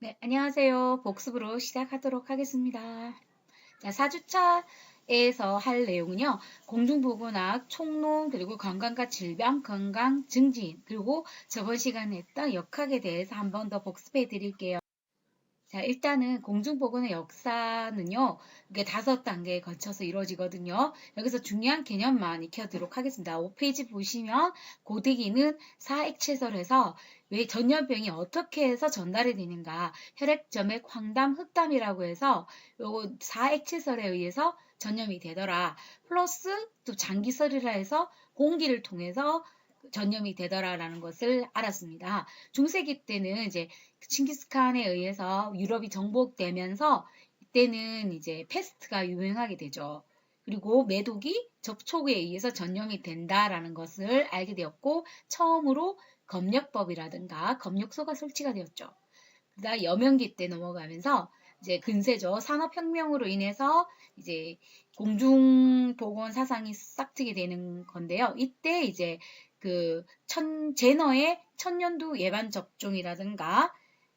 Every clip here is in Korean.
네, 안녕하세요. 복습으로 시작하도록 하겠습니다. 자, 4주차에서 할 내용은요. 공중보건학, 총론, 그리고 건강과 질병, 건강 증진, 그리고 저번 시간에 했던 역학에 대해서 한 번 더 복습해 드릴게요. 자, 일단은 공중보건의 역사는요, 이게 5단계에 걸쳐서 이루어지거든요. 여기서 중요한 개념만 익혀두도록 하겠습니다. 5페이지 보시면 고데기는 사액체설에서 왜 전염병이 어떻게 해서 전달이 되는가, 혈액, 점액, 황담, 흑담이라고 해서 요 사액체설에 의해서 전염이 되더라. 플러스 또 장기설이라 해서 공기를 통해서 전염이 되더라라는 것을 알았습니다. 중세기 때는 이제 칭기스칸에 의해서 유럽이 정복되면서 이때는 이제 패스트가 유행하게 되죠. 그리고 매독이 접촉에 의해서 전염이 된다라는 것을 알게 되었고 처음으로 검역법이라든가 검역소가 설치가 되었죠. 그다음 여명기 때 넘어가면서 이제 근세죠. 산업혁명으로 인해서 이제 공중보건 사상이 싹트게 되는 건데요. 이때 이제 제너의 천년두 예방 접종이라든가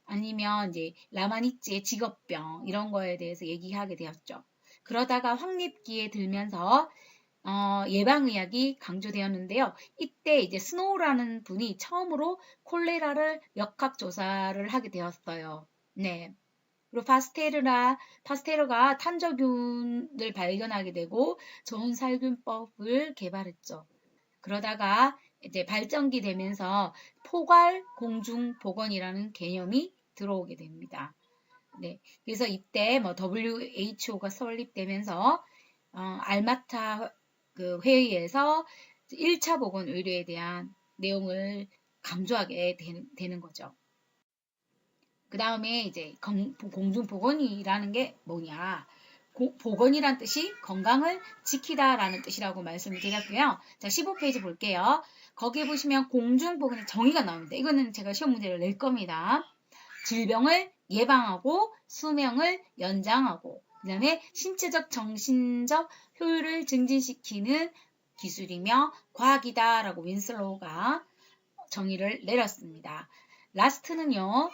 아니면 이제 라마니찌의 직업병 이런 거에 대해서 얘기하게 되었죠. 그러다가 황립기에 들면서 예방의학이 강조되었는데요. 이때 이제 스노우라는 분이 처음으로 콜레라를 역학조사를 하게 되었어요. 네. 그리고 파스테르가 탄저균을 발견하게 되고 좋은 살균법을 개발했죠. 그러다가 이제 발전기 되면서 포괄 공중 보건이라는 개념이 들어오게 됩니다. 네. 그래서 이때 뭐 WHO가 설립되면서 알마타 그 회의에서 1차 보건 의료에 대한 내용을 강조하게 되는 거죠. 그 다음에 이제 공중보건이라는 게 뭐냐. 보건이란 뜻이 건강을 지키다라는 뜻이라고 말씀을 드렸고요. 자, 15페이지 볼게요. 거기에 보시면 공중보건의 정의가 나옵니다. 이거는 제가 시험 문제를 낼 겁니다. 질병을 예방하고 수명을 연장하고 그 다음에 신체적 정신적 효율을 증진시키는 기술이며 과학이다라고 윈슬로우가 정의를 내렸습니다. 라스트는요.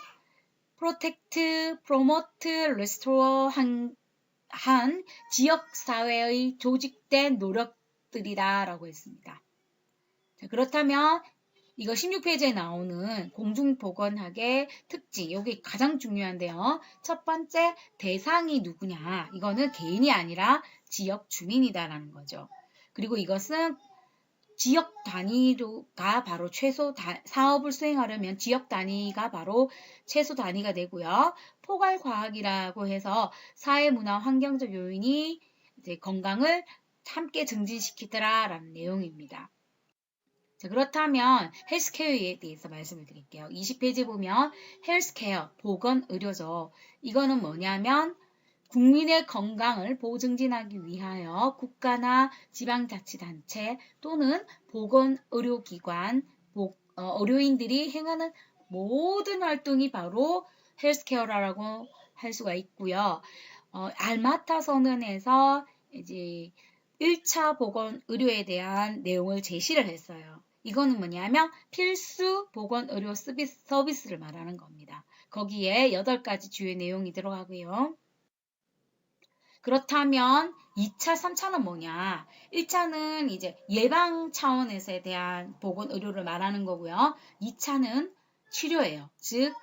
프로텍트, 프로모트, 레스토어 한 지역사회의 조직된 노력들이다라고 했습니다. 자, 그렇다면 이거 16페이지에 나오는 공중보건학의 특징, 여기 가장 중요한데요. 첫 번째, 대상이 누구냐. 이거는 개인이 아니라 지역 주민이다라는 거죠. 그리고 이것은 지역 단위가 바로 사업을 수행하려면 지역 단위가 바로 최소 단위가 되고요. 포괄과학이라고 해서 사회, 문화, 환경적 요인이 이제 건강을 함께 증진시키더라라는 내용입니다. 자, 그렇다면 헬스케어에 대해서 말씀을 드릴게요. 20페이지 보면 헬스케어, 보건의료죠. 이거는 뭐냐면 국민의 건강을 보증진하기 위하여 국가나 지방자치단체 또는 보건의료기관, 의료인들이 행하는 모든 활동이 바로 헬스케어라고 할 수가 있고요. 알마타 선언에서 이제 1차 보건의료에 대한 내용을 제시를 했어요. 이거는 뭐냐면 필수 보건의료 서비스를 말하는 겁니다. 거기에 8가지 주요 내용이 들어가고요. 그렇다면 2차, 3차는 뭐냐? 1차는 이제 예방 차원에서에 대한 보건의료를 말하는 거고요. 2차는 치료예요. 즉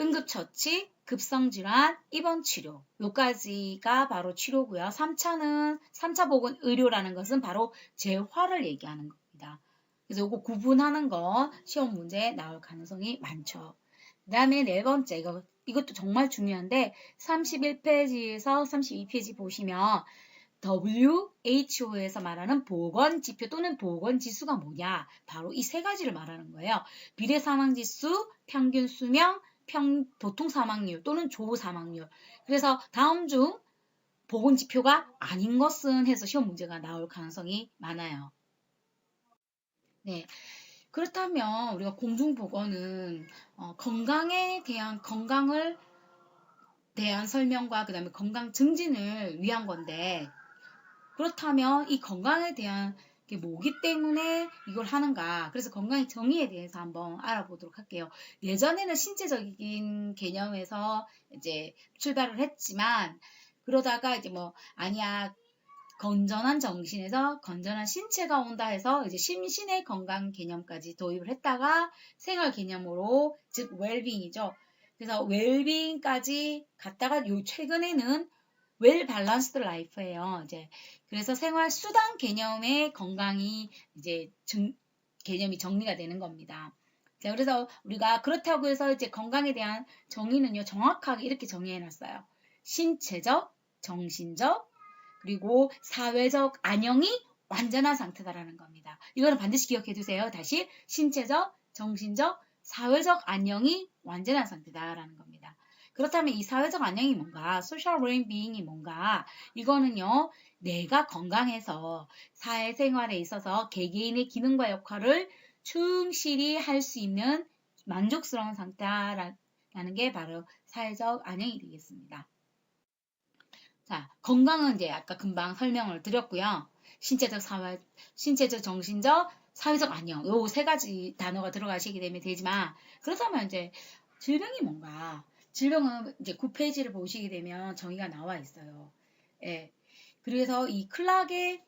응급처치, 급성질환, 입원치료 요까지가 바로 치료고요. 3차 보건의료라는 것은 바로 재활을 얘기하는 겁니다. 그래서 요거 구분하는 거 시험 문제에 나올 가능성이 많죠. 그 다음에 4번째 이것도 정말 중요한데 31페이지에서 32페이지 보시면 WHO에서 말하는 보건지표 또는 보건지수가 뭐냐? 바로 이 3가지를 말하는 거예요. 비례사망지수, 평균 수명, 보통 사망률 또는 조사망률. 그래서 다음 중 보건지표가 아닌 것은 해서 시험 문제가 나올 가능성이 많아요. 네. 그렇다면 우리가 공중보건은 건강을 대한 설명과 그 다음에 건강 증진을 위한 건데 그렇다면 이 건강에 대한 이게 뭐기 때문에 이걸 하는가. 그래서 건강의 정의에 대해서 한번 알아보도록 할게요. 예전에는 신체적인 개념에서 이제 출발을 했지만 그러다가 이제 뭐 아니야 건전한 정신에서 건전한 신체가 온다 해서 이제 심신의 건강 개념까지 도입을 했다가 생활 개념으로 즉 웰빙이죠. 그래서 웰빙까지 갔다가 요 최근에는 웰 밸런스드 라이프예요. 이제 그래서 생활 수단 개념의 건강이 이제 개념이 정리가 되는 겁니다. 자, 그래서 우리가 그렇다고 해서 이제 건강에 대한 정의는요, 정확하게 이렇게 정의해 놨어요. 신체적, 정신적, 그리고 사회적 안녕이 완전한 상태다라는 겁니다. 이거는 반드시 기억해 두세요. 다시 신체적, 정신적, 사회적 안녕이 완전한 상태다라는 겁니다. 그렇다면 이 사회적 안녕이 뭔가, 소셜 웰빙이 뭔가, 이거는요, 내가 건강해서 사회생활에 있어서 개개인의 기능과 역할을 충실히 할 수 있는 만족스러운 상태라는 게 바로 사회적 안녕이 되겠습니다. 자, 건강은 이제 아까 금방 설명을 드렸고요. 신체적, 정신적, 사회적 안녕. 요 세 가지 단어가 들어가시게 되면 되지만, 그렇다면 이제 질병이 뭔가? 질병은 이제 9페이지를 보시게 되면 정의가 나와 있어요. 예. 그래서 이 클락의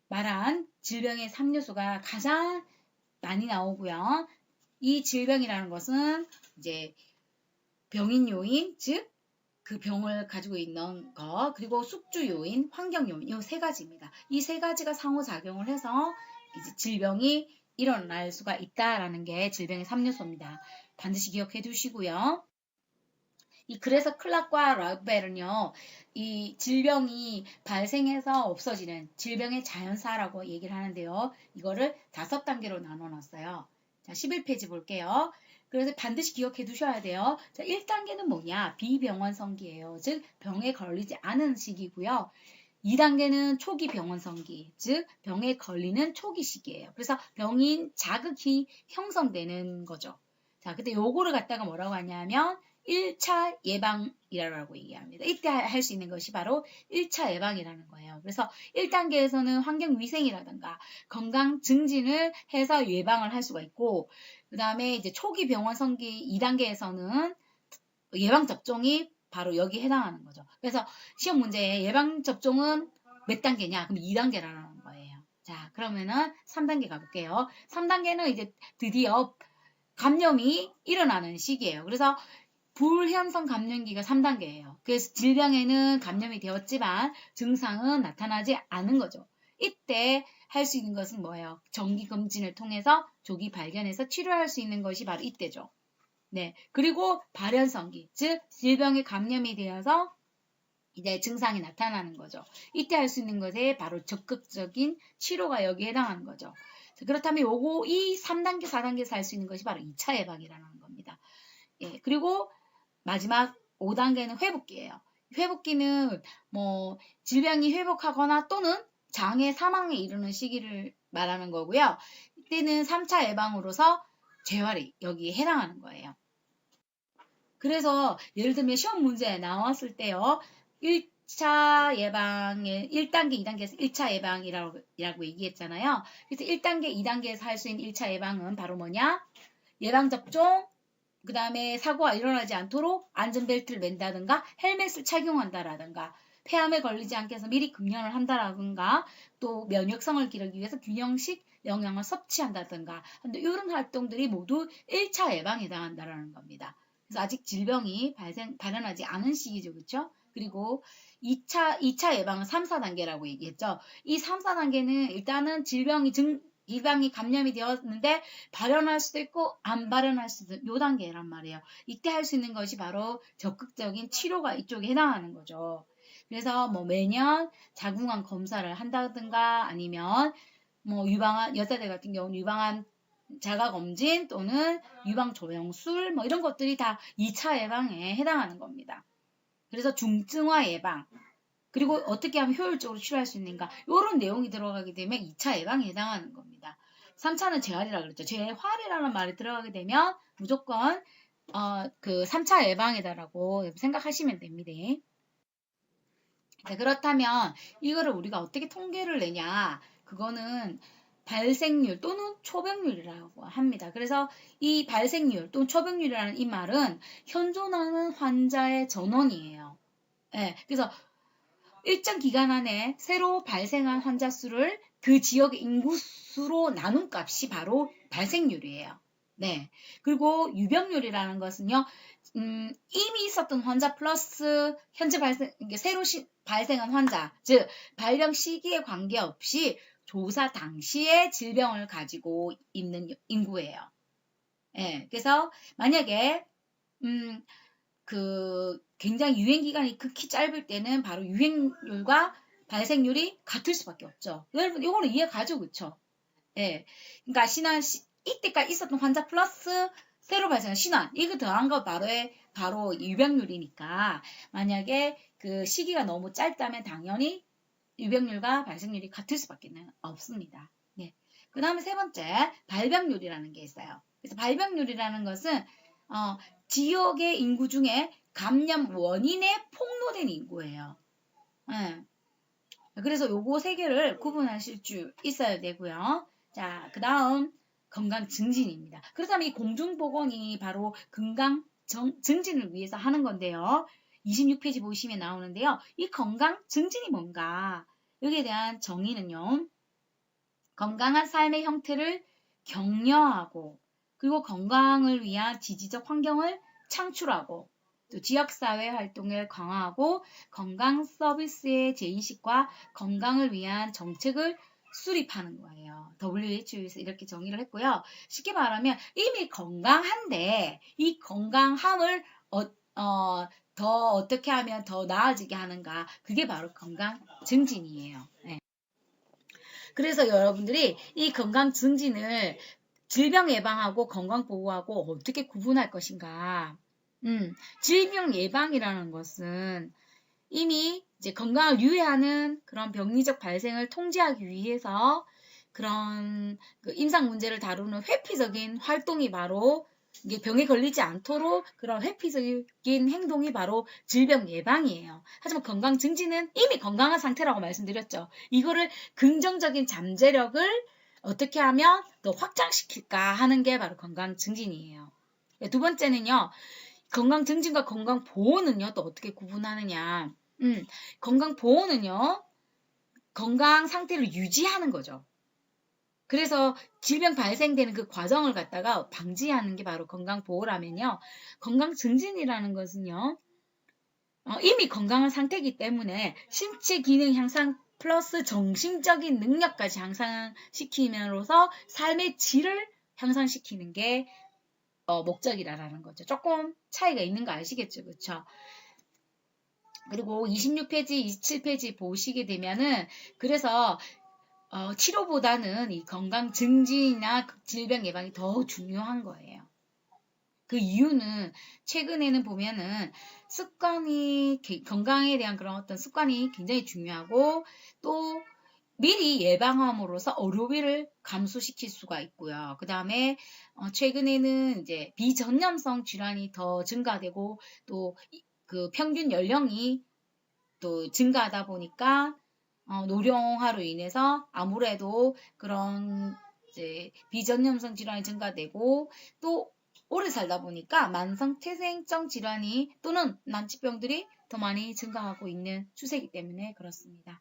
말한 질병의 3요소가 가장 많이 나오고요. 이 질병이라는 것은 이제 병인 요인, 즉 그 병을 가지고 있는 거, 그리고 숙주 요인, 환경 요인, 이 세 가지입니다. 이 세 가지가 상호작용을 해서 이제 질병이 일어날 수가 있다라는 게 질병의 3요소입니다. 반드시 기억해 두시고요. 그래서 클락과 라벨은요, 이 질병이 발생해서 없어지는 질병의 자연사라고 얘기를 하는데요. 이거를 5단계로 나눠 놨어요. 자, 11페이지 볼게요. 그래서 반드시 기억해 두셔야 돼요. 자, 1단계는 뭐냐? 비병원성기예요. 즉, 병에 걸리지 않은 시기고요. 2단계는 초기 병원성기, 즉 병에 걸리는 초기 시기예요. 그래서 병인 자극이 형성되는 거죠. 자, 근데 요거를 갖다가 뭐라고 하냐면 1차 예방이라고 얘기합니다. 이때 할 수 있는 것이 바로 1차 예방이라는 거예요. 그래서 1단계에서는 환경위생이라든가 건강 증진을 해서 예방을 할 수가 있고, 그 다음에 이제 초기 병원 성기 2단계에서는 예방접종이 바로 여기에 해당하는 거죠. 그래서 시험 문제에 예방접종은 몇 단계냐? 그럼 2단계라는 거예요. 자, 그러면은 3단계 가볼게요. 3단계는 이제 드디어 감염이 일어나는 시기예요. 그래서 불현성 감염기가 3단계예요. 그래서 질병에는 감염이 되었지만 증상은 나타나지 않은 거죠. 이때 할 수 있는 것은 뭐예요? 정기검진을 통해서 조기 발견해서 치료할 수 있는 것이 바로 이때죠. 네. 그리고 발현성기, 즉 질병에 감염이 되어서 이제 증상이 나타나는 거죠. 이때 할 수 있는 것에 바로 적극적인 치료가 여기에 해당하는 거죠. 그렇다면 이 3단계, 4단계에서 할 수 있는 것이 바로 2차 예방이라는 겁니다. 예. 그리고 마지막 5단계는 회복기예요. 회복기는 뭐 질병이 회복하거나 또는 장애 사망에 이르는 시기를 말하는 거고요. 이때는 3차 예방으로서 재활이 여기에 해당하는 거예요. 그래서 예를 들면 시험 문제에 나왔을 때요. 1차 예방의 1단계, 2단계에서 1차 예방이라고 얘기했잖아요. 그래서 1단계, 2단계에서 할 수 있는 1차 예방은 바로 뭐냐? 예방접종, 그 다음에 사고가 일어나지 않도록 안전벨트를 맨다든가 헬멧을 착용한다라든가 폐암에 걸리지 않게 해서 미리 금연을 한다라든가 또 면역성을 기르기 위해서 균형식 영양을 섭취한다든가 이런 활동들이 모두 1차 예방에 해당한다라는 겁니다. 그래서 아직 질병이 발현하지 않은 시기죠. 그렇죠? 그리고 2차 예방은 3, 4단계라고 얘기했죠. 이 3, 4단계는 일단은 질병이 감염이 되었는데 발현할 수도 있고 안 발현할 수도 있는 요 단계란 말이에요. 이때 할 수 있는 것이 바로 적극적인 치료가 이쪽에 해당하는 거죠. 그래서 뭐 매년 자궁암 검사를 한다든가 아니면 뭐 여자들 같은 경우는 유방암 자가검진 또는 유방조영술 뭐 이런 것들이 다 2차 예방에 해당하는 겁니다. 그래서 중증화 예방 그리고 어떻게 하면 효율적으로 치료할 수 있는가 이런 내용이 들어가게 되면 2차 예방에 해당하는 겁니다. 3차는 재활이라고 그랬죠. 재활이라는 말이 들어가게 되면 무조건 그 3차 예방이다라고 생각하시면 됩니다. 자, 그렇다면 이거를 우리가 어떻게 통계를 내냐? 그거는 발생률 또는 초병률이라고 합니다. 그래서 이 발생률 또는 초병률이라는 이 말은 현존하는 환자의 전원이에요. 예, 그래서 일정 기간 안에 새로 발생한 환자 수를 그 지역의 인구수로 나눈 값이 바로 발생률이에요. 네. 그리고 유병률이라는 것은요, 이미 있었던 환자 플러스 현재 새로 발생한 환자, 즉, 발병 시기에 관계없이 조사 당시에 질병을 가지고 있는 인구예요. 예. 그래서 만약에, 굉장히 유행 기간이 극히 짧을 때는 바로 유행률과 발생률이 같을 수밖에 없죠. 여러분, 이거는 이해 가죠, 그쵸? 예. 그러니까 이때까지 있었던 환자 플러스 새로 발생한 신환, 이거 더한 거 바로 유병률이니까, 만약에 그 시기가 너무 짧다면 당연히 유병률과 발생률이 같을 수밖에 없습니다. 네. 그 다음에 세 번째, 발병률이라는 게 있어요. 그래서 발병률이라는 것은, 지역의 인구 중에 감염 원인에 폭로된 인구예요. 네. 그래서 요거 세 개를 구분하실 줄 있어야 되고요. 자, 그 다음 건강 증진입니다. 그렇다면 이 공중보건이 바로 건강 증진을 위해서 하는 건데요. 26페이지 보시면 나오는데요. 이 건강 증진이 뭔가? 여기에 대한 정의는요. 건강한 삶의 형태를 격려하고 그리고 건강을 위한 지지적 환경을 창출하고 또 지역사회 활동을 강화하고 건강 서비스의 재인식과 건강을 위한 정책을 수립하는 거예요. WHO에서 이렇게 정의를 했고요. 쉽게 말하면 이미 건강한데 이 건강함을 더 어떻게 하면 더 나아지게 하는가, 그게 바로 건강 증진이에요. 네. 그래서 여러분들이 이 건강 증진을 질병 예방하고 건강 보호하고 어떻게 구분할 것인가? 질병 예방이라는 것은 이미 이제 건강을 유해하는 그런 병리적 발생을 통제하기 위해서 그런 임상 문제를 다루는 회피적인 활동이 바로 이게 병에 걸리지 않도록 그런 회피적인 행동이 바로 질병 예방이에요. 하지만 건강 증진은 이미 건강한 상태라고 말씀드렸죠. 이거를 긍정적인 잠재력을 어떻게 하면 더 확장시킬까 하는 게 바로 건강 증진이에요. 두 번째는요. 건강 증진과 건강 보호는요. 또 어떻게 구분하느냐. 건강 보호는요. 건강 상태를 유지하는 거죠. 그래서 질병 발생되는 그 과정을 갖다가 방지하는 게 바로 건강 보호라면요. 건강 증진이라는 것은요. 이미 건강한 상태이기 때문에 신체 기능 향상 플러스 정신적인 능력까지 향상시키면서 삶의 질을 향상시키는 게 목적이라는 거죠. 조금 차이가 있는 거 아시겠죠? 그렇죠? 그리고 26페이지, 27페이지 보시게 되면은 그래서 치료보다는 이 건강 증진이나 질병 예방이 더 중요한 거예요. 그 이유는 최근에는 보면은 건강에 대한 그런 어떤 습관이 굉장히 중요하고 또 미리 예방함으로써 의료비를 감소시킬 수가 있고요. 그 다음에 최근에는 이제 비전염성 질환이 더 증가되고 또 그 평균 연령이 또 증가하다 보니까 노령화로 인해서 아무래도 그런 이제 비전염성 질환이 증가되고 또 오래 살다 보니까 만성퇴행성 질환이 또는 난치병들이 더 많이 증가하고 있는 추세이기 때문에 그렇습니다.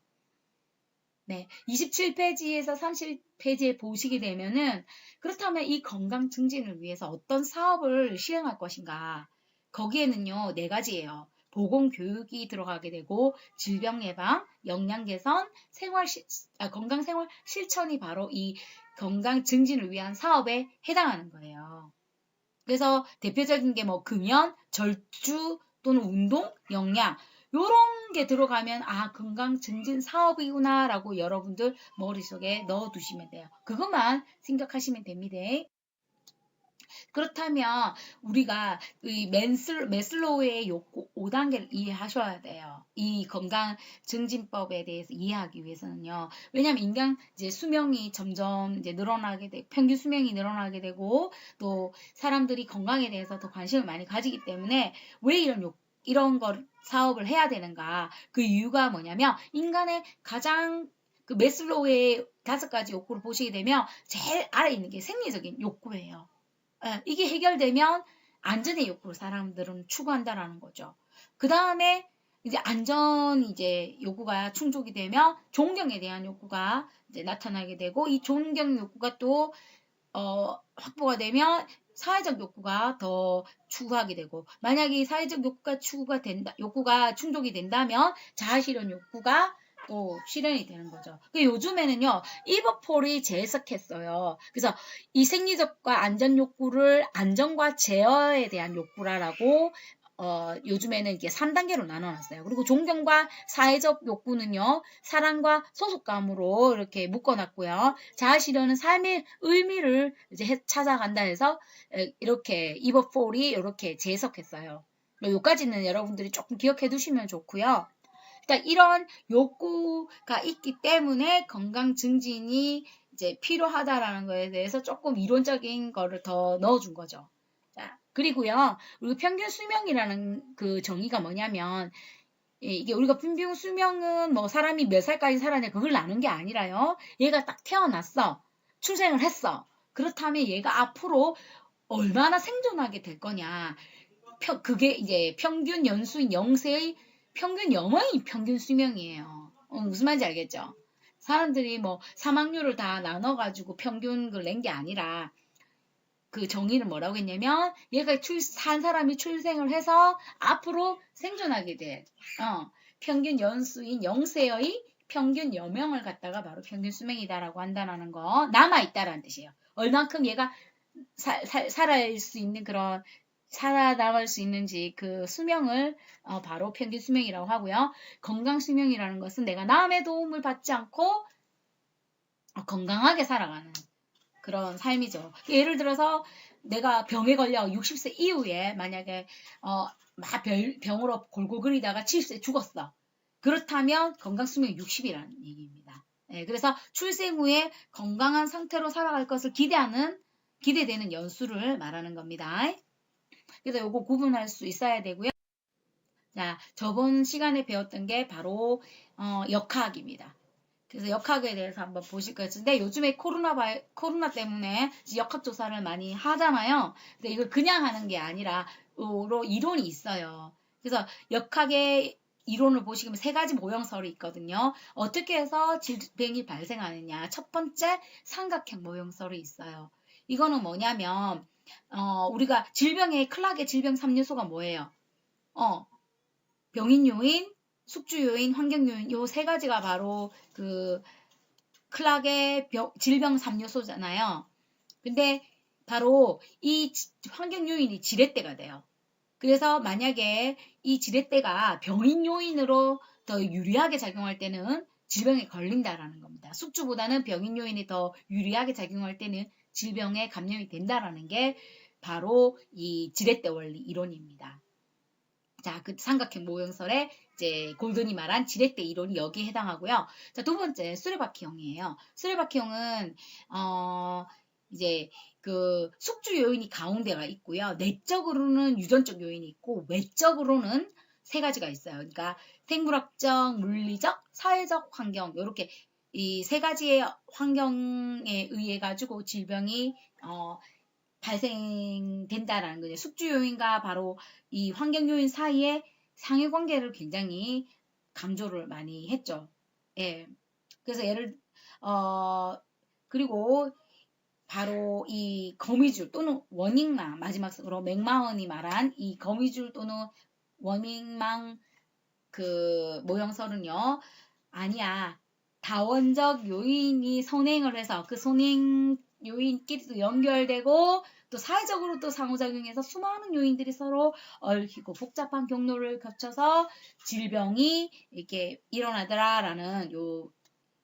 네, 27페이지에서 30페이지에 보시게 되면은 그렇다면 이 건강 증진을 위해서 어떤 사업을 실행할 것인가? 거기에는요, 4가지예요. 보건교육이 들어가게 되고 질병 예방, 역량 개선, 건강 생활 실천이 바로 이 건강 증진을 위한 사업에 해당하는 거예요. 그래서 대표적인 게 뭐 금연, 절주 또는 운동, 역량 요런 게 들어가면 건강 증진 사업이구나 라고 여러분들 머릿속에 넣어두시면 돼요. 그것만 생각하시면 됩니다. 그렇다면 우리가 이 매슬로우의 욕구 5단계를 이해하셔야 돼요. 이 건강 증진법에 대해서 이해하기 위해서는요. 왜냐하면 인간 이제 수명이 점점 이제 늘어나게 되고 평균 수명이 늘어나게 되고 또 사람들이 건강에 대해서 더 관심을 많이 가지기 때문에 왜 이런 걸 사업을 해야 되는가? 그 이유가 뭐냐면 인간의 가장 그 매슬로우의 5가지 욕구를 보시게 되면 제일 아래 있는 게 생리적인 욕구예요. 예, 이게 해결되면 안전의 욕구를 사람들은 추구한다라는 거죠. 그 다음에 이제 안전 이제 요구가 충족이 되면 존경에 대한 욕구가 이제 나타나게 되고 이 존경 욕구가 또 확보가 되면 사회적 욕구가 더 추구하게 되고 만약에 사회적 욕구가 충족이 된다면 자아실현 욕구가 또 실현이 되는 거죠. 요즘에는요, 이버폴이 재해석했어요. 그래서 이 생리적과 안전 욕구를 안전과 제어에 대한 욕구라고 요즘에는 이게 3단계로 나눠놨어요. 그리고 존경과 사회적 욕구는요, 사랑과 소속감으로 이렇게 묶어놨고요. 자아실현은 삶의 의미를 이제 찾아간다 해서 이렇게 이버폴이 이렇게 재해석했어요. 요까지는 여러분들이 조금 기억해 두시면 좋고요. 일단 이런 욕구가 있기 때문에 건강 증진이 이제 필요하다라는 거에 대해서 조금 이론적인 거를 더 넣어준 거죠. 자, 그리고요, 우리 평균 수명이라는 그 정의가 뭐냐면, 이게 우리가 평균 수명은 뭐 사람이 몇 살까지 살아냐 그걸 나눈 게 아니라요. 얘가 딱 태어났어. 출생을 했어. 그렇다면 얘가 앞으로 얼마나 생존하게 될 거냐. 그게 이제 평균 연수인 0세의 평균 영원히 평균 수명이에요. 무슨 말인지 알겠죠? 사람들이 뭐 사망률을 다 나눠가지고 평균을 낸 게 아니라 그 정의는 뭐라고 했냐면 얘가 산 사람이 출생을 해서 앞으로 생존하게 될 평균 연수인 0세의 평균 여명을 갖다가 바로 평균 수명이다라고 한다는 거 남아있다라는 뜻이에요. 얼만큼 얘가 살아갈 수 있는 그런 살아남을 수 있는지 그 수명을 바로 평균 수명이라고 하고요. 건강 수명이라는 것은 내가 남의 도움을 받지 않고 건강하게 살아가는 그런 삶이죠. 예를 들어서 내가 병에 걸려 60세 이후에 만약에 막 병으로 골골 그리다가 70세 죽었어. 그렇다면 건강 수명이 60이라는 얘기입니다. 네, 그래서 출생 후에 건강한 상태로 살아갈 것을 기대되는 연수를 말하는 겁니다. 그래서 요거 구분할 수 있어야 되고요. 자, 저번 시간에 배웠던 게 바로 역학입니다. 그래서 역학에 대해서 한번 보실 것 같은데 요즘에 코로나 때문에 역학조사를 많이 하잖아요. 근데 이걸 그냥 하는 게 아니라 이론이 있어요. 그래서 역학의 이론을 보시면 3가지 모형설이 있거든요. 어떻게 해서 질병이 발생하느냐. 첫 번째 삼각형 모형설이 있어요. 이거는 뭐냐면 우리가 클락의 질병 3요소가 뭐예요? 병인 요인, 숙주 요인, 환경 요인 요 3가지가 바로 그 클락의 질병 3요소잖아요. 근데 바로 이 환경 요인이 지렛대가 돼요. 그래서 만약에 이 지렛대가 병인 요인으로 더 유리하게 작용할 때는 질병에 걸린다라는 겁니다. 숙주보다는 병인 요인이 더 유리하게 작용할 때는 질병에 감염이 된다라는 게 바로 이 지렛대 원리 이론입니다. 자, 그 삼각형 모형설에 이제 골든이 말한 지렛대 이론이 여기에 해당하고요. 자, 2번째 수레바퀴형이에요. 수레바퀴형은 이제 그 숙주 요인이 가운데가 있고요. 내적으로는 유전적 요인이 있고 외적으로는 3가지가 있어요. 그러니까 생물학적, 물리적, 사회적 환경 이렇게 이 3가지의 환경에 의해 가지고 질병이 발생된다라는 거죠. 숙주 요인과 바로 이 환경 요인 사이에 상해 관계를 굉장히 강조를 많이 했죠. 예. 그래서 그리고 바로 이 거미줄 또는 워밍망 마지막으로 맥마헌이 말한 이 거미줄 또는 워밍망 그 모형설은요. 아니야. 다원적 요인이 선행을 해서 그 선행 요인끼리도 연결되고 또 사회적으로 또 상호작용해서 수많은 요인들이 서로 얽히고 복잡한 경로를 거쳐서 질병이 이렇게 일어나더라라는 요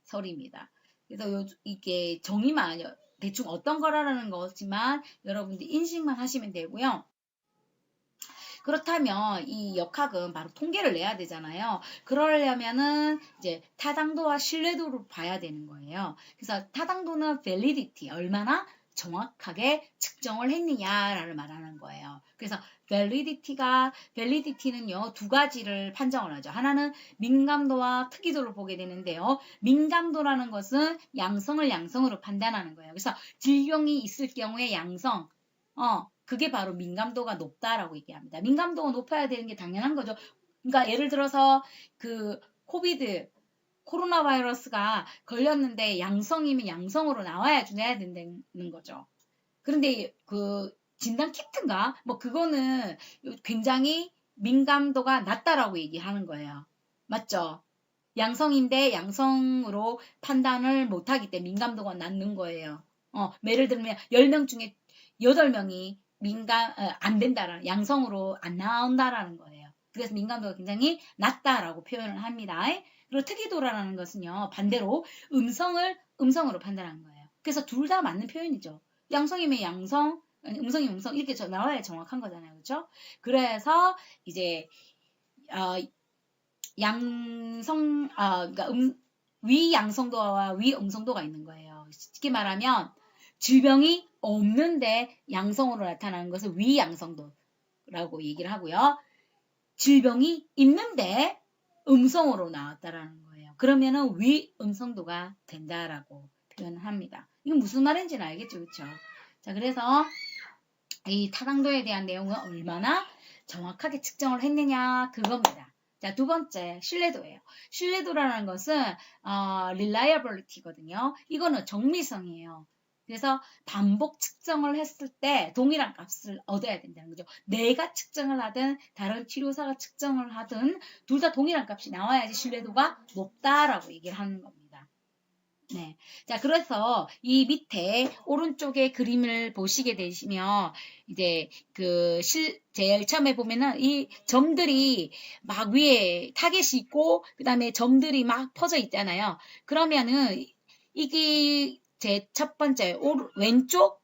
설입니다. 그래서 이게 정의만 대충 어떤 거라는 거지만 여러분들 인식만 하시면 되고요. 그렇다면 이 역학은 바로 통계를 내야 되잖아요. 그러려면은 이제 타당도와 신뢰도를 봐야 되는 거예요. 그래서 타당도는 validity, 얼마나 측정을 했느냐를 말하는 거예요. 그래서 validity는요, 두 가지를 판정을 하죠. 하나는 민감도와 특이도를 보게 되는데요. 민감도라는 것은 양성을 양성으로 판단하는 거예요. 그래서 질병이 있을 경우에 양성, 그게 바로 민감도가 높다라고 얘기합니다. 민감도가 높아야 되는 게 당연한 거죠. 그러니까 예를 들어서 그 코로나 바이러스가 걸렸는데 양성이면 양성으로 나와야 된다는 거죠. 그런데 그 진단 키트인가? 뭐 그거는 굉장히 민감도가 낮다라고 얘기하는 거예요. 맞죠? 양성인데 양성으로 판단을 못하기 때문에 민감도가 낮는 거예요. 예를 들면 10명 중에 8명이 안 된다라는, 양성으로 안 나온다라는 거예요. 그래서 민감도가 굉장히 낮다라고 표현을 합니다. 그리고 특이도라는 것은요, 반대로 음성으로 판단하는 거예요. 그래서 둘 다 맞는 표현이죠. 양성이면 양성, 음성이면 음성, 이렇게 나와야 정확한 거잖아요. 그렇죠? 그래서 이제 그러니까 위양성도와 위음성도가 있는 거예요. 쉽게 말하면 질병이 없는데 양성으로 나타나는 것을 위양성도라고 얘기를 하고요. 질병이 있는데 음성으로 나왔다라는 거예요. 그러면은 위음성도가 된다라고 표현합니다. 이건 무슨 말인지는 알겠죠, 그렇죠? 자, 그래서 이 타당도에 대한 내용은 얼마나 정확하게 측정을 했느냐 그겁니다. 자, 두 번째 신뢰도예요. 신뢰도라는 것은 reliability거든요. 이거는 정밀성이에요. 그래서 반복 측정을 했을 때 동일한 값을 얻어야 된다는 거죠. 내가 측정을 하든 다른 치료사가 측정을 하든 둘 다 동일한 값이 나와야지 신뢰도가 높다라고 얘기를 하는 겁니다. 네. 자, 그래서 이 밑에 오른쪽에 그림을 보시게 되시면 이제 제일 처음에 보면은 이 점들이 막 위에 타겟이 있고 그다음에 점들이 막 퍼져 있잖아요. 그러면은 이게 제 첫 번째 왼쪽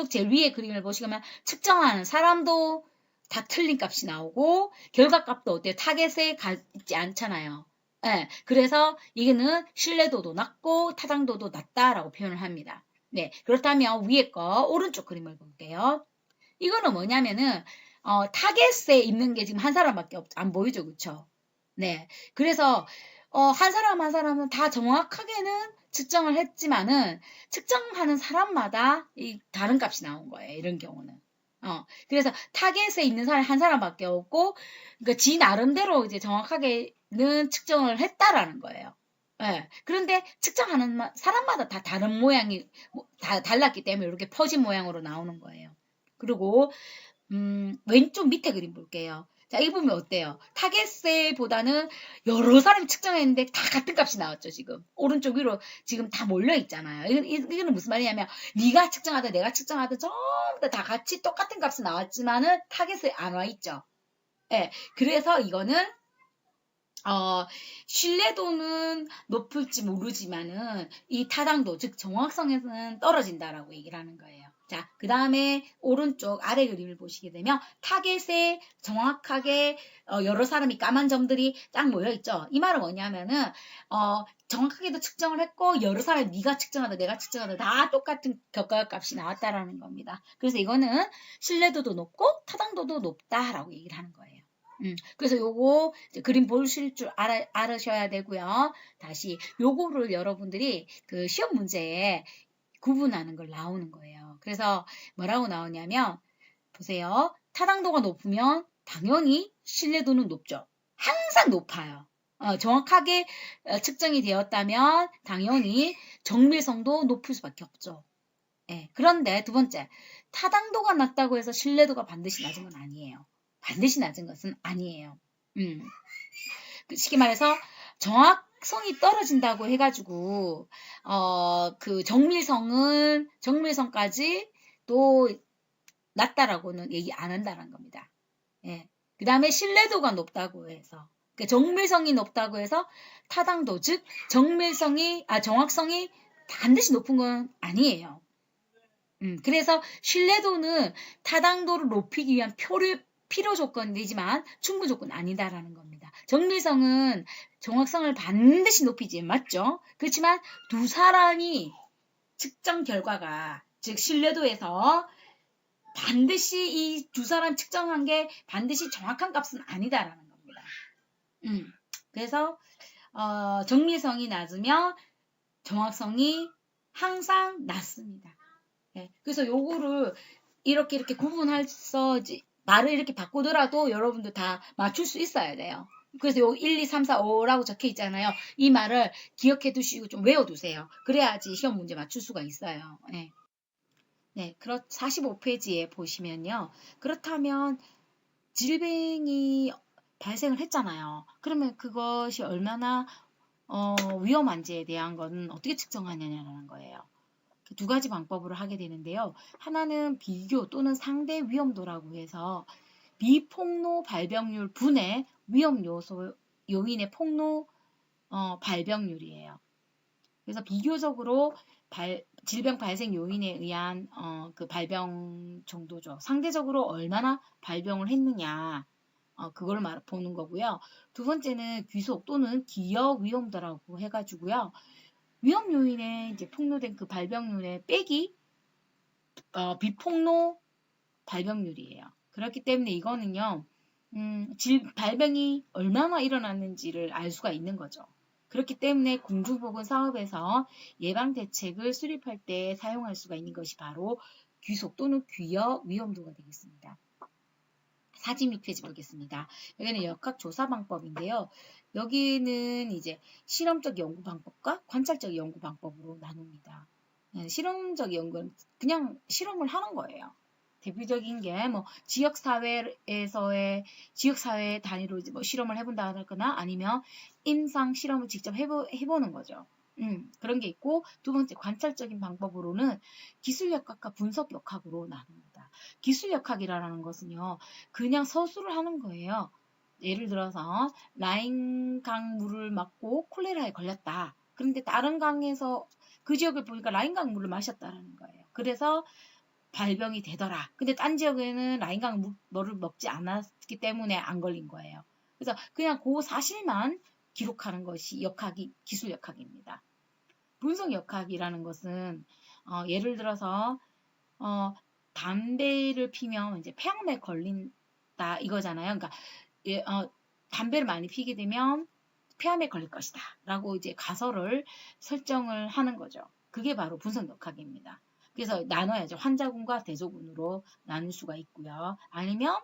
제일 위에 그림을 보시면 측정하는 사람도 다 틀린 값이 나오고 결과값도 어때요? 타겟에 가 있지 않잖아요. 네, 그래서 이게는 신뢰도도 낮고 타당도도 낮다라고 표현을 합니다. 네, 그렇다면 위에 거 오른쪽 그림을 볼게요. 이거는 뭐냐면은 타겟에 있는 게 지금 한 사람밖에 안 보이죠, 그렇죠? 네, 그래서 한 사람은 다 정확하게는 측정을 했지만은 측정하는 사람마다 다른 값이 나온 거예요. 이런 경우는. 그래서 타겟에 있는 사람 한 사람밖에 없고, 그러니까 지 나름대로 이제 정확하게는 측정을 했다라는 거예요. 네. 그런데 측정하는 사람마다 다 다른 모양이 다 달랐기 때문에 이렇게 퍼진 모양으로 나오는 거예요. 그리고 왼쪽 밑에 그림 볼게요. 자, 이 보면 어때요? 타겟세보다는 여러 사람이 측정했는데 다 같은 값이 나왔죠, 지금. 오른쪽 위로 지금 다 몰려 있잖아요. 이거는 무슨 말이냐면, 네가 측정하든 내가 측정하든 전부 다 같이 똑같은 값이 나왔지만은 타겟에 안 와 있죠. 예. 그래서 이거는, 신뢰도는 높을지 모르지만은 이 타당도, 즉 정확성에서는 떨어진다라고 얘기를 하는 거예요. 자, 그 다음에 오른쪽 아래 그림을 보시게 되면 타겟에 정확하게 여러 사람이 까만 점들이 딱 모여있죠. 이 말은 뭐냐면은 정확하게도 측정을 했고 여러 사람이 네가 측정하다 내가 측정하다 다 똑같은 결과값이 나왔다라는 겁니다. 그래서 이거는 신뢰도도 높고 타당도도 높다라고 얘기를 하는 거예요. 그래서 요거 그림 보실 줄 알으셔야 되고요. 다시 요거를 여러분들이 그 시험 문제에 구분하는 걸 나오는 거예요. 그래서 뭐라고 나오냐면 보세요. 타당도가 높으면 당연히 신뢰도는 높죠. 항상 높아요. 정확하게 측정이 되었다면 당연히 정밀성도 높을 수밖에 없죠. 네, 그런데 두 번째, 타당도가 낮다고 해서 신뢰도가 반드시 낮은 건 아니에요. 반드시 낮은 것은 아니에요. 쉽게 말해서 정확성이 떨어진다고 해가지고 그 정밀성까지 또 낮다라고는 얘기 안 한다는 겁니다. 예. 그 다음에 신뢰도가 높다고 해서 그러니까 정밀성이 높다고 해서 타당도 즉 정확성이 반드시 높은 건 아니에요. 그래서 신뢰도는 타당도를 높이기 위한 필요 조건이지만 충분 조건은 아니다라는 겁니다. 정밀성은 정확성을 반드시 높이지 맞죠? 그렇지만 두 사람이 측정 결과가 즉 신뢰도에서 반드시 이 두 사람 측정한 게 반드시 정확한 값은 아니다라는 겁니다. 그래서 정밀성이 낮으면 정확성이 항상 낮습니다. 네, 그래서 요거를 이렇게 구분해서 말을 이렇게 바꾸더라도 여러분들 다 맞출 수 있어야 돼요. 그래서 요 1, 2, 3, 4, 5라고 적혀 있잖아요. 이 말을 기억해 두시고 좀 외워두세요. 그래야지 시험 문제 맞출 수가 있어요. 네. 네, 45페이지에 보시면요. 그렇다면 질병이 발생을 했잖아요. 그러면 그것이 얼마나 위험한지에 대한 거는 어떻게 측정하느냐는 거예요. 두 가지 방법으로 하게 되는데요. 하나는 비교 또는 상대 위험도라고 해서 비폭로 발병률 분의 위험 요소 요인의 폭로 발병률이에요. 그래서 비교적으로 질병 발생 요인에 의한 그 발병 정도죠. 상대적으로 얼마나 발병을 했느냐 그걸 보는 거고요. 두 번째는 귀속 또는 기억 위험도라고 해가지고요. 위험 요인에 이제 폭로된 그 발병률의 빼기 비폭로 발병률이에요. 그렇기 때문에 이거는요. 발병이 얼마나 일어났는지를 알 수가 있는 거죠. 그렇기 때문에 공중보건 사업에서 예방 대책을 수립할 때 사용할 수가 있는 것이 바로 귀속 또는 귀여 위험도가 되겠습니다. 사진 6페이지 보겠습니다. 여기는 역학조사 방법인데요. 여기는 이제 실험적 연구 방법과 관찰적 연구 방법으로 나눕니다. 실험적 연구는 그냥 실험을 하는 거예요. 대표적인 게 뭐 지역사회에서의 지역사회 단위로 뭐 실험을 해본다거나 아니면 임상 실험을 직접 해보는 거죠. 그런 게 있고 두 번째 관찰적인 방법으로는 기술역학과 분석역학으로 나눕니다. 기술역학이라는 것은요. 그냥 서술을 하는 거예요. 예를 들어서 라인강 물을 맞고 콜레라에 걸렸다. 그런데 다른 강에서 그 지역을 보니까 라인강 물을 마셨다는 거예요. 그래서 발병이 되더라. 근데 딴 지역에는 라인강 물을 먹지 않았기 때문에 안 걸린 거예요. 그래서 그냥 그 사실만 기록하는 것이 기술 역학입니다. 분석 역학이라는 것은 예를 들어서 담배를 피면 이제 폐암에 걸린다 이거잖아요. 그러니까 담배를 많이 피게 되면 폐암에 걸릴 것이다 라고 이제 가설을 설정을 하는 거죠. 그게 바로 분석 역학입니다. 그래서 나눠야죠. 환자군과 대조군으로 나눌 수가 있고요. 아니면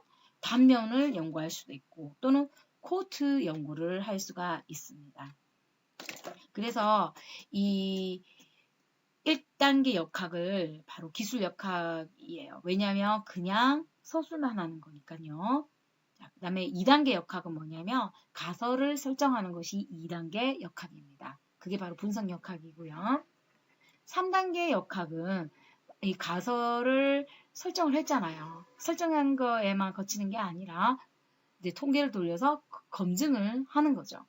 단면을 연구할 수도 있고 또는 코트 연구를 할 수가 있습니다. 그래서 이 1단계 역학을 바로 기술 역학이에요. 왜냐하면 그냥 서술만 하는 거니까요. 그 다음에 2단계 역학은 뭐냐면 가설을 설정하는 것이 2단계 역학입니다. 그게 바로 분석 역학이고요. 3단계 역학은 이 가설을 설정을 했잖아요. 설정한 거에만 거치는 게 아니라 이제 통계를 돌려서 검증을 하는 거죠.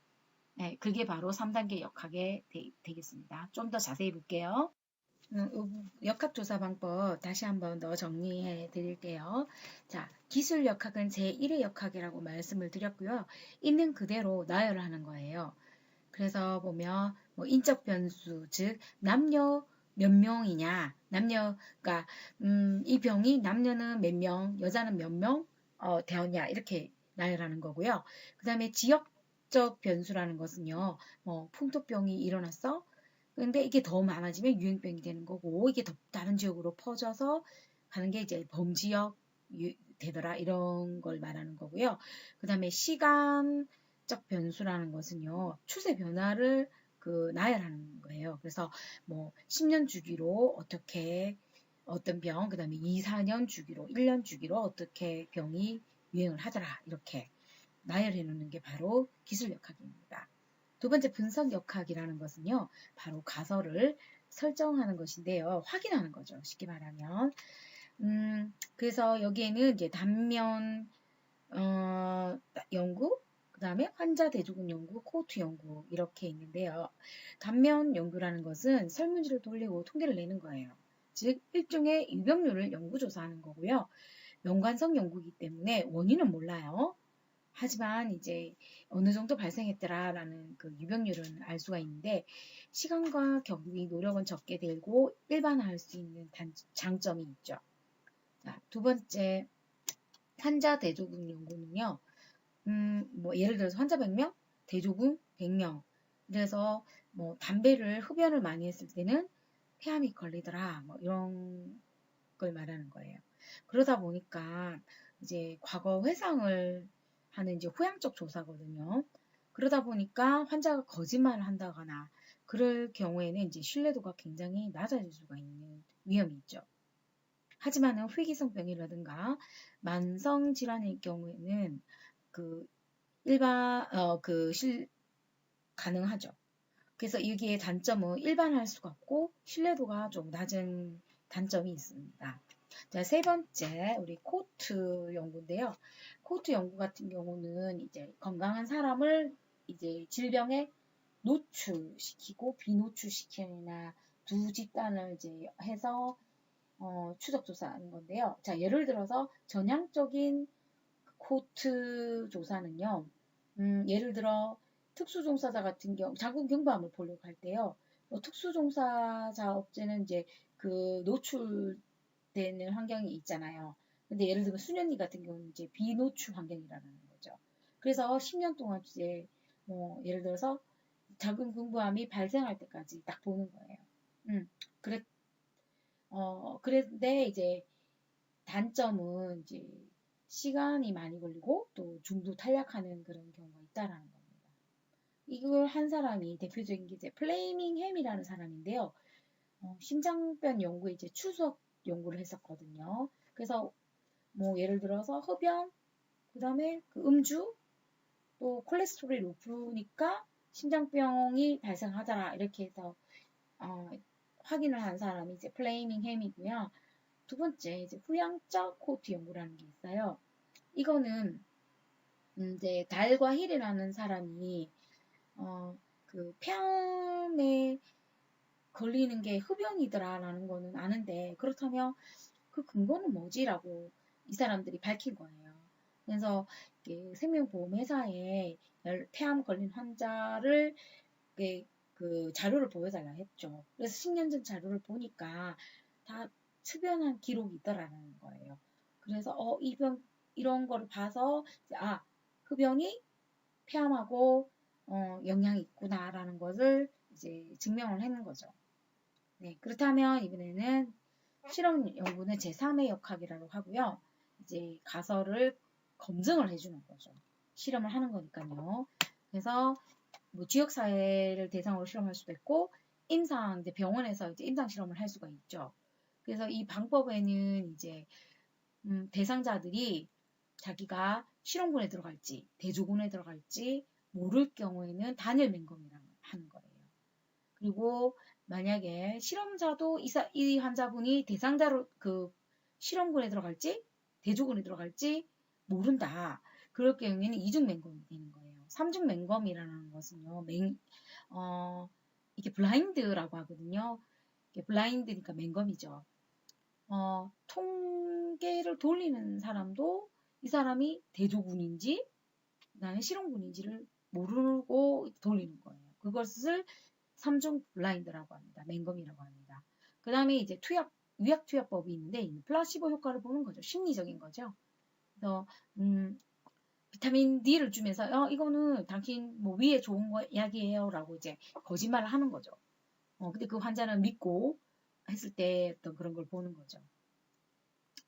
네, 그게 바로 3단계 역학이 되겠습니다. 좀 더 자세히 볼게요. 역학조사 방법 다시 한번 더 정리해 드릴게요. 자, 기술 역학은 제1의 역학이라고 말씀을 드렸고요. 있는 그대로 나열을 하는 거예요. 그래서 보면 뭐 인적 변수, 즉 남녀 몇 명이냐, 남녀가 이 병이 남녀는 몇 명, 여자는 몇 명 되었냐 이렇게 나열하는 거고요. 그 다음에 지역적 변수라는 것은요, 뭐 풍토병이 일어났어. 근데 이게 더 많아지면 유행병이 되는 거고 이게 더 다른 지역으로 퍼져서 가는 게 이제 범지역 되더라 이런 걸 말하는 거고요. 그 다음에 시간적 변수라는 것은요. 추세 변화를 나열하는 거예요. 그래서 뭐 10년 주기로 어떻게 어떤 병, 그 다음에 2, 4년 주기로 1년 주기로 어떻게 병이 유행을 하더라 이렇게 나열해 놓는 게 바로 기술 역학입니다. 두 번째 분석 역학이라는 것은요. 바로 가설을 설정하는 것인데요. 확인하는 거죠. 쉽게 말하면. 그래서 여기에는 이제 단면 연구, 그 다음에 환자 대조군 연구, 코호트 연구 이렇게 있는데요. 단면 연구라는 것은 설문지를 돌리고 통계를 내는 거예요. 즉 일종의 유병률을 연구조사하는 거고요. 연관성 연구이기 때문에 원인은 몰라요. 하지만 이제 어느 정도 발생했더라라는 그 유병률은 알 수가 있는데 시간과 격리, 노력은 적게 들고 일반화할 수 있는 장점이 있죠. 자, 두 번째 환자 대조군 연구는요. 뭐 예를 들어서 환자 100명, 대조군 100명. 그래서 뭐 담배를 흡연을 많이 했을 때는 폐암이 걸리더라. 뭐 이런 걸 말하는 거예요. 그러다 보니까 이제 과거 회상을 하는 이제 후향적 조사거든요. 그러다 보니까 환자가 거짓말을 한다거나 그럴 경우에는 이제 신뢰도가 굉장히 낮아질 수가 있는 위험이 있죠. 하지만은 회기성병이라든가 만성 질환의 경우에는 그 가능하죠. 그래서 여기에 단점은 일반화할 수가 없고 신뢰도가 좀 낮은 단점이 있습니다. 자, 세 번째 우리 코트 연구인데요. 코트 연구 같은 경우는 이제 건강한 사람을 이제 질병에 노출시키고 비노출시키나 두 집단을 이제 해서 추적 조사하는 건데요. 자, 예를 들어서 전향적인 코트 조사는요. 예를 들어 특수종사자 같은 경우 자궁 경부암을 보려고 할 때요. 특수종사자 업체는 이제 그 노출되는 환경이 있잖아요. 근데 예를 들면 수년이 같은 경우는 이제 비노출 환경이라는 거죠. 그래서 10년 동안 이제 뭐 예를 들어서 자궁 경부암이 발생할 때까지 딱 보는 거예요. 그래 그런데 이제 단점은 이제 시간이 많이 걸리고 또 중도 탄약하는 그런 경우가 있다라는 겁니다. 이걸 한 사람이 대표적인 게 이제 플레이밍햄이라는 사람인데요. 심장병 연구에 이제 추석 연구를 했었거든요. 그래서 뭐 예를 들어서 흡연, 그다음에 그 음주, 또 콜레스테롤이 높으니까 심장병이 발생하더라 이렇게 해서 확인을 한 사람이 이제 플레이밍햄이고요. 두 번째 이제 후향적 코트 연구라는 게 있어요. 이거는 이제 달과 힐이라는 사람이 그 폐암에 걸리는 게 흡연이더라라는 거는 아는데 그렇다면 그 근거는 뭐지라고 이 사람들이 밝힌 거예요. 그래서 생명보험회사에 폐암 걸린 환자를 그 자료를 보여달라 했죠. 그래서 10년 전 자료를 보니까 다 흡연한 기록이 있더라는 거예요. 그래서 이런 거를 봐서 흡연이 폐암하고 영향이 있구나라는 것을 이제 증명을 했는 거죠. 네, 그렇다면 이번에는 실험 연구는 제3의 역학이라고 하고요. 이제 가설을 검증을 해주는 거죠. 실험을 하는 거니까요. 그래서 뭐 지역사회를 대상으로 실험할 수도 있고 임상 이제 병원에서 이제 임상 실험을 할 수가 있죠. 그래서 이 방법에는 이제 대상자들이 자기가 실험군에 들어갈지 대조군에 들어갈지 모를 경우에는 단일 맹검이라고 하는 거예요. 그리고 만약에 실험자도 이 환자분이 대상자로 그 실험군에 들어갈지 대조군에 들어갈지 모른다. 그럴 경우에는 이중 맹검이 되는 거예요. 삼중 맹검이라는 것은요. 이게 블라인드라고 하거든요. 이게 블라인드니까 맹검이죠. 통계를 돌리는 사람도 이 사람이 대조군인지 나는 실험군인지를 모르고 돌리는 거예요. 그것을 삼중 블라인드라고 합니다. 맹검이라고 합니다. 그 다음에 이제 위약 투약법이 있는데 플라시보 효과를 보는 거죠. 심리적인 거죠. 그래서 비타민 D를 주면서 이거는 당신 뭐 위에 좋은 거 약이에요라고 이제 거짓말을 하는 거죠. 근데 그 환자는 믿고 했을 때 어떤 그런 걸 보는 거죠.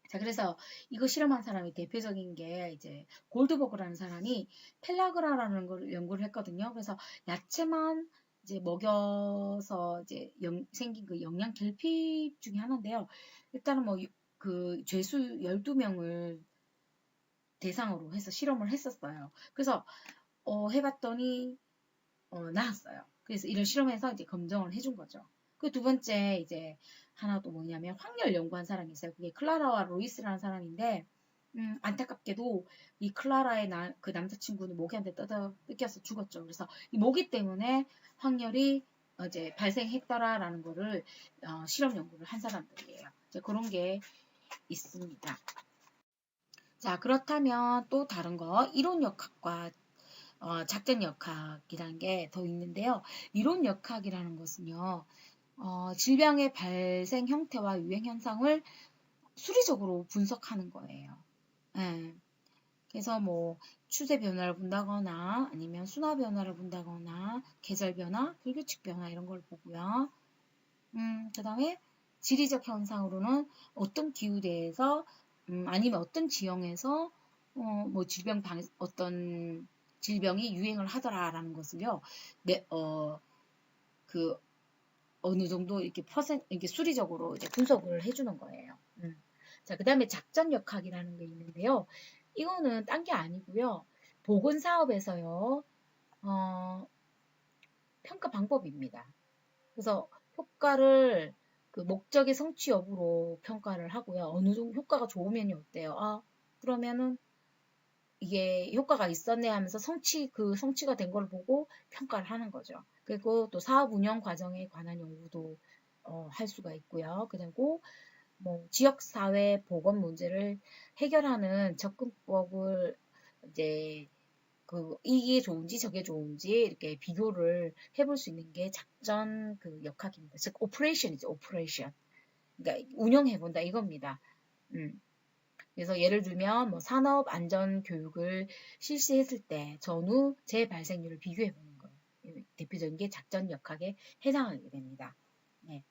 자, 그래서 이거 실험한 사람이 대표적인 게 이제 골드버그라는 사람이 펠라그라라는 걸 연구를 했거든요. 그래서 야채만 이제 먹여서 이제 생긴 그 영양 결핍 중에 하나인데요. 일단은 뭐 그 죄수 12명을 대상으로 해서 실험을 했었어요. 그래서 해봤더니 나았어요. 그래서 이런 실험에서 이제 검증을 해준 거죠. 그 두 번째 이제 하나 또 뭐냐면 확률 연구한 사람이 있어요. 그게 클라라와 로이스라는 사람인데 안타깝게도 이 클라라의 그 남자친구는 모기한테 뜯겨서 죽었죠. 그래서 이 모기 때문에 확률이 이제 발생했더라라는 거를 실험 연구를 한 사람들이에요. 이제 그런 게 있습니다. 자, 그렇다면 또 다른 거, 이론역학과 작전역학이라는 게 더 있는데요. 이론역학이라는 것은요, 질병의 발생 형태와 유행 현상을 수리적으로 분석하는 거예요. 예. 그래서 뭐 추세 변화를 본다거나 아니면 순화 변화를 본다거나 계절 변화, 불규칙 변화 이런 걸 보고요. 그다음에 지리적 현상으로는 어떤 기후대에서 아니면 어떤 지형에서 뭐 어떤 질병이 유행을 하더라라는 것을요. 그 어느 정도 이렇게 이렇게 수리적으로 이제 분석을 해주는 거예요. 자, 그다음에 작전역학이라는 게 있는데요. 이거는 딴 게 아니고요. 보건사업에서요. 평가 방법입니다. 그래서 효과를 그 목적의 성취 여부로 평가를 하고요. 어느 정도 효과가 좋으면 어때요? 아, 그러면은 이게 효과가 있었네 하면서 그 성취가 된 걸 보고 평가를 하는 거죠. 그리고 또 사업 운영 과정에 관한 연구도 할 수가 있고요. 그리고 뭐 지역사회 보건 문제를 해결하는 접근법을 이제 이게 좋은지 저게 좋은지 이렇게 비교를 해볼 수 있는 게 작전 역학입니다. 즉 오퍼레이션이죠. 오퍼레이션. 그러니까 운영해본다 이겁니다. 그래서 예를 들면 뭐 산업 안전 교육을 실시했을 때 전후 재발생률을 비교해 보는 거예요. 대표적인 게 작전 역학에 해당하게 됩니다. 네.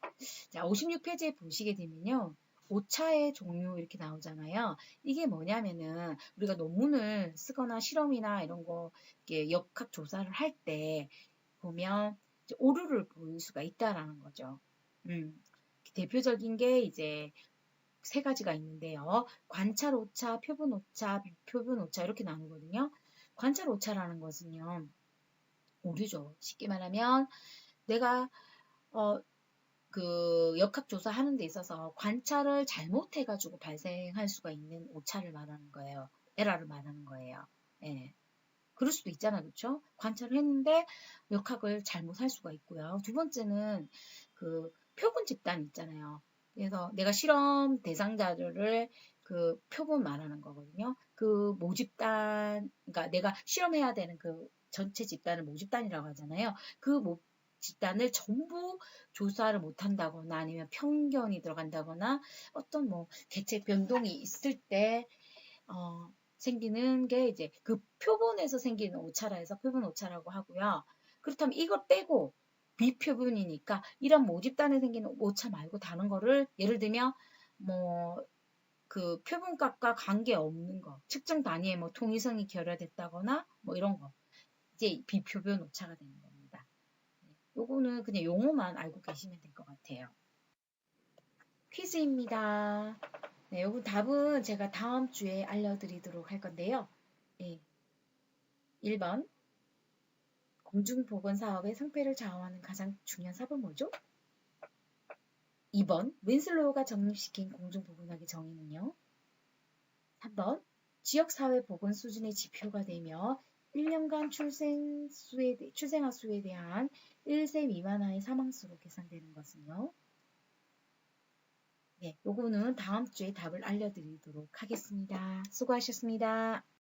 자, 56페이지에 보시게 되면요. 오차의 종류 이렇게 나오잖아요. 이게 뭐냐면은 우리가 논문을 쓰거나 실험이나 이런 거 이렇게 역학 조사를 할 때 보면 오류를 보일 수가 있다라는 거죠. 대표적인 게 이제 세 가지가 있는데요. 관찰 오차, 표본 오차, 비표본 오차 이렇게 나누거든요. 관찰 오차라는 것은요. 오류죠. 쉽게 말하면 내가 역학조사 하는 데 있어서 관찰을 잘못해가지고 발생할 수가 있는 오차를 말하는 거예요. 에러를 말하는 거예요. 예. 그럴 수도 있잖아요. 그렇죠? 관찰을 했는데 역학을 잘못할 수가 있고요. 두 번째는 표본 집단 있잖아요. 그래서 내가 실험 대상자들을 표본 말하는 거거든요. 모집단, 그러니까 내가 실험해야 되는 전체 집단을 모집단이라고 하잖아요. 집단을 전부 조사를 못한다거나 아니면 편견이 들어간다거나 어떤 뭐 개체 변동이 있을 때 생기는 게 이제 표본에서 생기는 오차라 해서 표본 오차라고 하고요. 그렇다면 이걸 빼고 비표본이니까 이런 모집단에 생기는 오차 말고 다른 거를 예를 들면 뭐 표본값과 관계없는 거, 측정 단위에 뭐 통일성이 결여됐다거나 뭐 이런 거 이제 비표본 오차가 되는 겁니다. 요거는 그냥 용어만 알고 계시면 될 것 같아요. 퀴즈입니다. 네, 요거 답은 제가 다음 주에 알려드리도록 할 건데요. 네. 1번 공중보건사업의 성패를 좌우하는 가장 중요한 사업은 뭐죠? 2번 윈슬로우가 정립시킨 공중보건학의 정의는요? 3번 지역사회 보건 수준의 지표가 되며 1년간 출생아 수에 대한 1세 미만아의 사망수로 계산되는 것은요? 네, 요거는 다음 주에 답을 알려드리도록 하겠습니다. 수고하셨습니다.